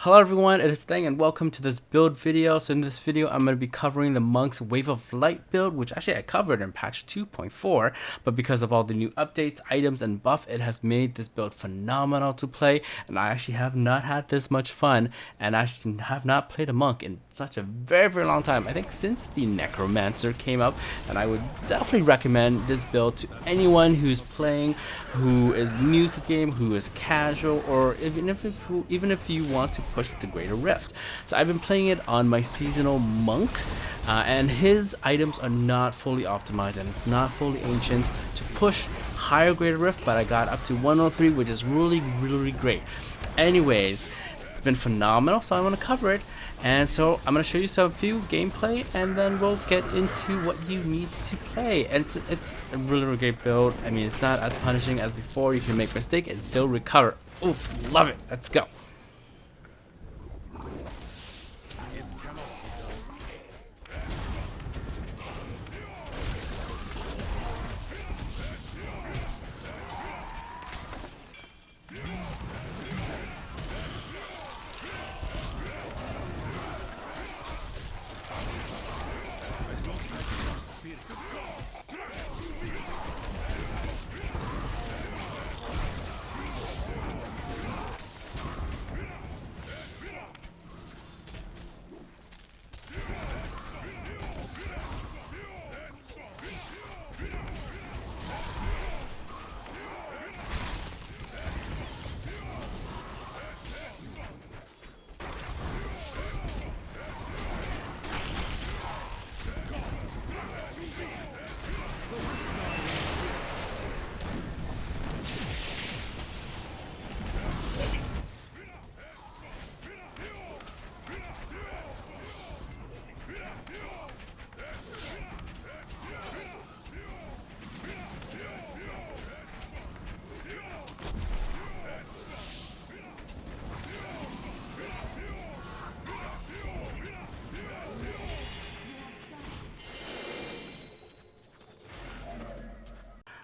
Hello everyone, it is Thang and welcome to this build video. So in this video, I'm going to be covering the Monk's Wave of Light build, which actually I covered in patch 2.4, but because of all the new updates, items, and buff, it has made this build phenomenal to play, and I actually have not had this much fun, and I actually have not played a Monk in such a very long time. I think since the Necromancer came up, and I would definitely recommend this build to anyone who's playing, who is new to the game, who is casual, or even if you want to push the Greater Rift. So I've been playing it on my seasonal Monk, and his items are not fully optimized and it's not fully ancient to push higher Greater Rift, but I got up to 103, which is really great. Anyways, it's been phenomenal, so I want to cover it. And so I'm going to show you some few gameplay, and then we'll get into what you need to play. And it's a really great build. I mean, it's not as punishing as before. You can make mistake and still recover. Oh, love it. Let's go.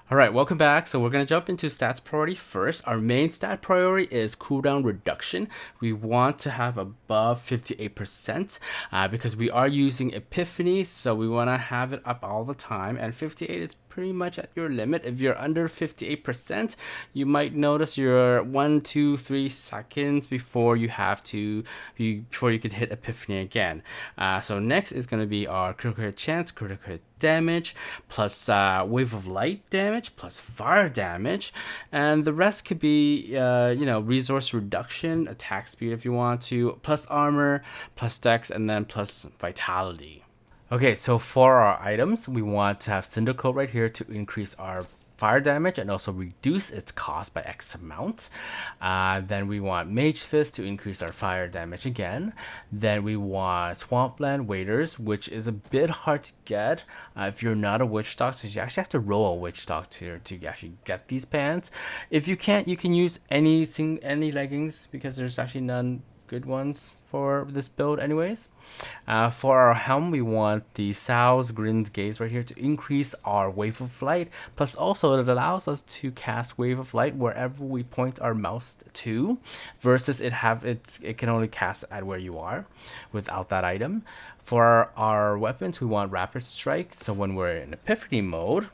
Alright, welcome back. So we're going to jump into stats priority first. Our main stat priority is cooldown reduction. We want to have above 58% because we are using Epiphany, so we want to have it up all the time, and 58 is pretty much at your limit. If you're under 58%, you might notice you're 1, 2, 3 seconds before you have to before you could hit Epiphany again. So next is going to be our critical hit chance, critical hit damage, plus wave of light damage, plus fire damage, and the rest could be resource reduction, attack speed if you want to, plus armor, plus dex, and then plus vitality. Okay, so for our items, we want to have Cinder Coat right here to increase our fire damage and also reduce its cost by X amount. Then we want Mage Fist to increase our fire damage again. Then we want Swampland Waders, which is a bit hard to get if you're not a Witch Doctor. So you actually have to roll a Witch Doctor to actually get these pants. If you can't, you can use any leggings because there's actually none good ones for this build anyways. For our helm, we want the Sal's Grin's Gaze right here to increase our Wave of Light, plus also it allows us to cast Wave of Light wherever we point our mouse to, versus it can only cast at where you are without that item. For our weapons, we want Rapid Strike, so when we're in Epiphany mode,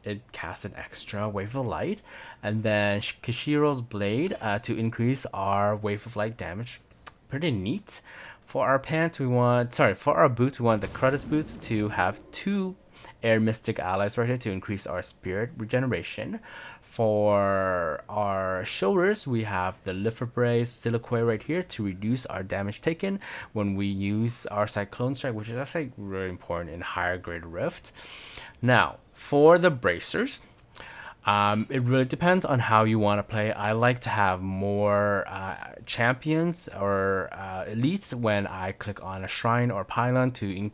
it casts an extra Wave of Light, and then Kishiro's Blade to increase our Wave of Light damage. Pretty neat. For our pants, for our boots, we want the Crudus boots to have 2 Air Mystic allies right here to increase our spirit regeneration. For our shoulders, we have the Lifferbrace Siliquay right here to reduce our damage taken when we use our Cyclone Strike, which is actually really important in higher grade Rift. Now, for the bracers, it really depends on how you want to play. I like to have more champions or elites when I click on a shrine or pylon to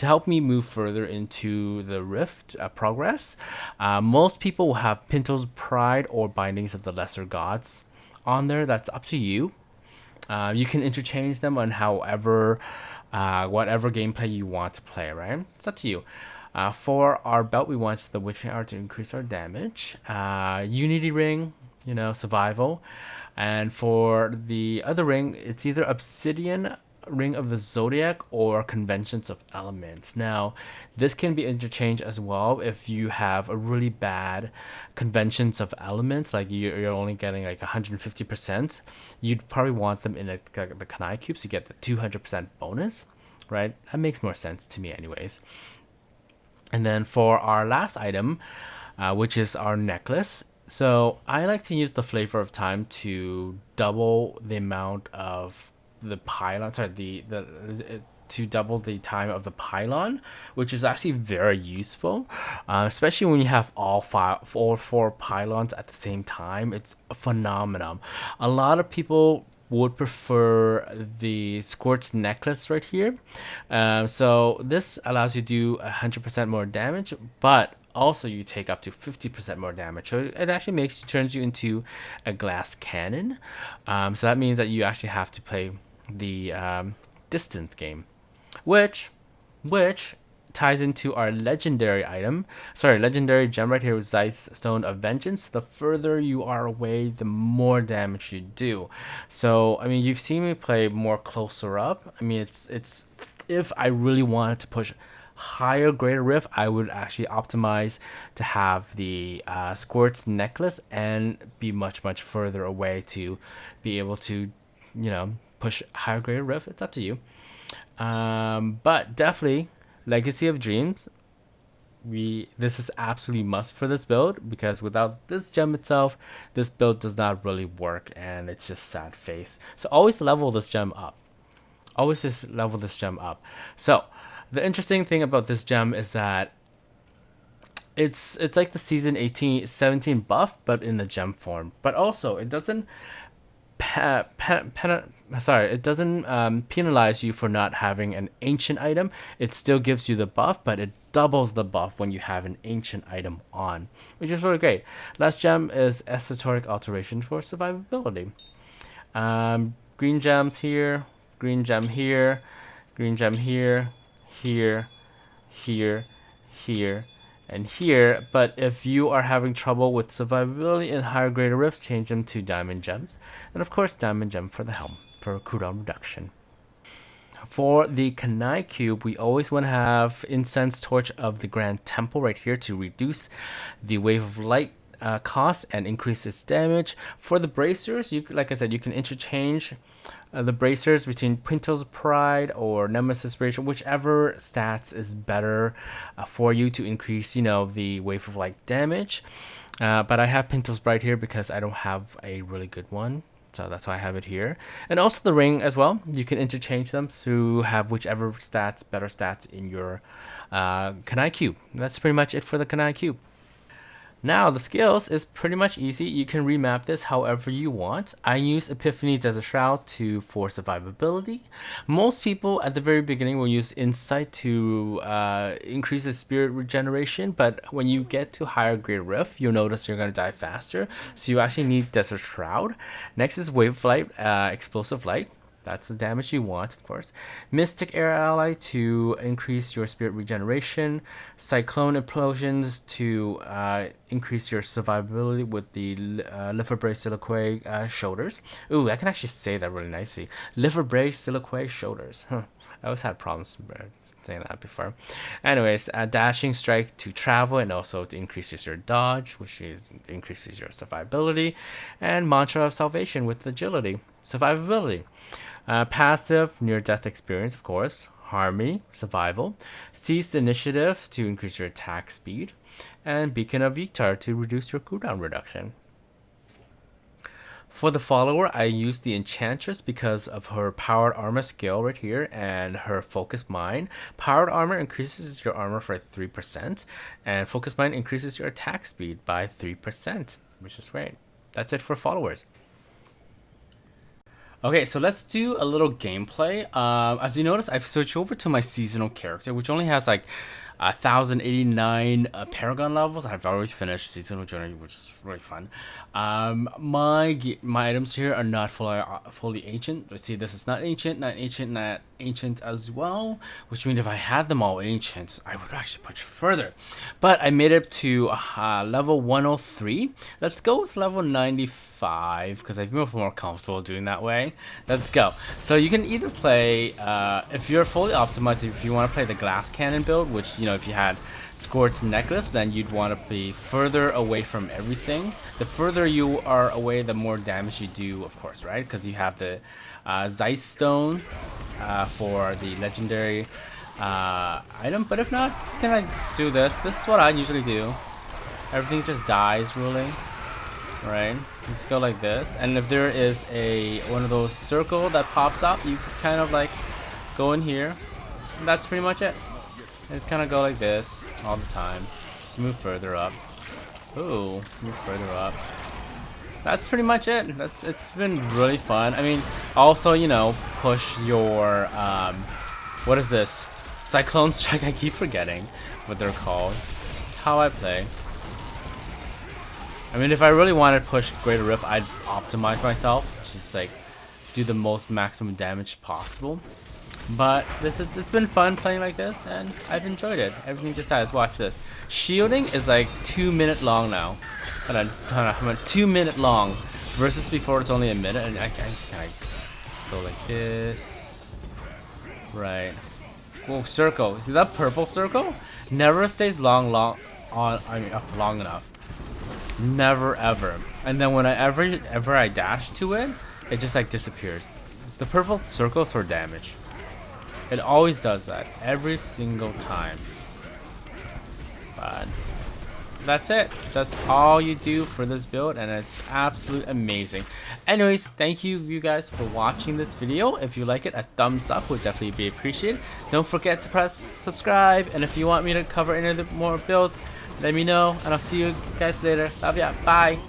help me move further into the Rift progress. Most people will have Pinto's Pride or Bindings of the Lesser Gods on there. That's up to you. You can interchange them on whatever gameplay you want to play, right? It's up to you. For our belt, we want the Witching Hour to increase our damage. Unity Ring, survival. And for the other ring, it's either Obsidian Ring of the Zodiac or Conventions of Elements. Now, this can be interchanged as well if you have a really bad Conventions of Elements, like you're only getting like 150%. You'd probably want them in the Kanai cubes to get the 200% bonus, right? That makes more sense to me, anyways. And then for our last item, which is our necklace. So I like to use the Flavor of Time to double the amount of the pylon. Sorry, the to double the time of the pylon, which is actually very useful, especially when you have all four pylons at the same time. It's a phenomenon. A lot of people would prefer the Squirt's necklace right here. So this allows you to do 100% more damage, but also you take up to 50% more damage. So it actually turns you into a glass cannon. So that means that you actually have to play the distance game, which ties into our legendary gem right here with Zeiss Stone of Vengeance. The further you are away, the more damage you do. So I mean, you've seen me play more closer up. I mean, it's if I really wanted to push higher greater rift, I would actually optimize to have the Squirt's necklace and be much further away to be able to, push higher greater rift. It's up to you. But definitely Legacy of Dreams, this is absolutely must for this build, because without this gem itself, this build does not really work, and it's just sad face. So always level this gem up. So the interesting thing about this gem is that it's like the season 17 buff, but in the gem form. But also, it doesn't penalize you for not having an ancient item. It still gives you the buff, but it doubles the buff when you have an ancient item on, which is really great. Last gem is Esoteric Alteration for survivability. Green gems here, green gem here, green gem here, here, and here. But if you are having trouble with survivability and higher greater rifts, change them to diamond gems, and of course diamond gem for the helm for cooldown reduction. For the Kanai cube, we always want to have Incense Torch of the Grand Temple right here to reduce the Wave of Light cost and increase its damage. For the bracers, like I said, you can interchange the bracers between Quinto's Pride or Nemesis Bracer, whichever stats is better for you to increase, the Wave of Light damage. But I have Pinto's Pride here because I don't have a really good one. So that's why I have it here. And also the ring as well. You can interchange them to have whichever better stats in your Kanai cube. That's pretty much it for the Kanai cube. Now, the skills is pretty much easy. You can remap this however you want. I use Epiphany Desert Shroud for survivability. Most people at the very beginning will use Insight to increase the spirit regeneration, but when you get to higher grade rift, you'll notice you're going to die faster. So you actually need Desert Shroud. Next is Wave of Light, Explosive Light. That's the damage you want, of course. Mystic Air Ally to increase your spirit regeneration. Cyclone Implosions to increase your survivability with the Liverbrace Silique shoulders. Ooh, I can actually say that really nicely. Liverbrace Silique shoulders. I always had problems saying that before. Anyways, Dashing Strike to travel and also to increase your dodge, which increases your survivability. And Mantra of Salvation with agility, survivability. Passive near-death experience, of course. Harmony, survival. Seize the initiative to increase your attack speed. And Beacon of Viktar to reduce your cooldown reduction. For the follower, I use the Enchantress because of her Powered Armor skill right here and her Focus Mind. Powered Armor increases your armor for 3%, and Focus Mind increases your attack speed by 3%, which is great. That's it for followers. Okay, so let's do a little gameplay. As you notice, I've switched over to my seasonal character, which only has like 1,089 Paragon levels. I've already finished Seasonal Journey, which is really fun. My items here are not fully ancient. See, this is not ancient, ancient as well, which means if I had them all ancient, I would actually push further. But I made it to level 103. Let's go with level 95 because I feel more comfortable doing that way. Let's go. So you can either play, if you're fully optimized, if you want to play the glass cannon build, which, you know, if you had Scorched Necklace, then you'd want to be further away from everything. The further you are away, the more damage you do, of course, right? Because you have the Zeiss Stone for the legendary item. But if not, just gonna do this. This is what I usually do. Everything just dies, really. Right? Just go like this. And if there is one of those circle that pops up, you just kind of like go in here. And that's pretty much it. Just kind of go like this all the time. Just move further up. Ooh, move further up. That's pretty much it. It's been really fun. I mean, also, you know, push your what is this? Cyclone Strike. I keep forgetting what they're called. It's how I play. I mean, if I really wanted to push Greater Rift, I'd optimize myself, just like do the most maximum damage possible. But it's been fun playing like this, and I've enjoyed it. Everything just has. Watch this. Shielding is like 2 minutes long now. Hold on, 2 minutes long versus before it's only a minute, and I just kind of go like this. Right. Whoa, circle. See that purple circle? Never stays long enough. Never ever. And then whenever I dash to it, it just like disappears. The purple circles for damage. It always does that every single time. But that's it. That's all you do for this build, and it's absolutely amazing. Anyways, thank you guys for watching this video. If you like it, a thumbs up would definitely be appreciated. Don't forget to press subscribe, and if you want me to cover any more builds, let me know, and I'll see you guys later. Love ya. Bye.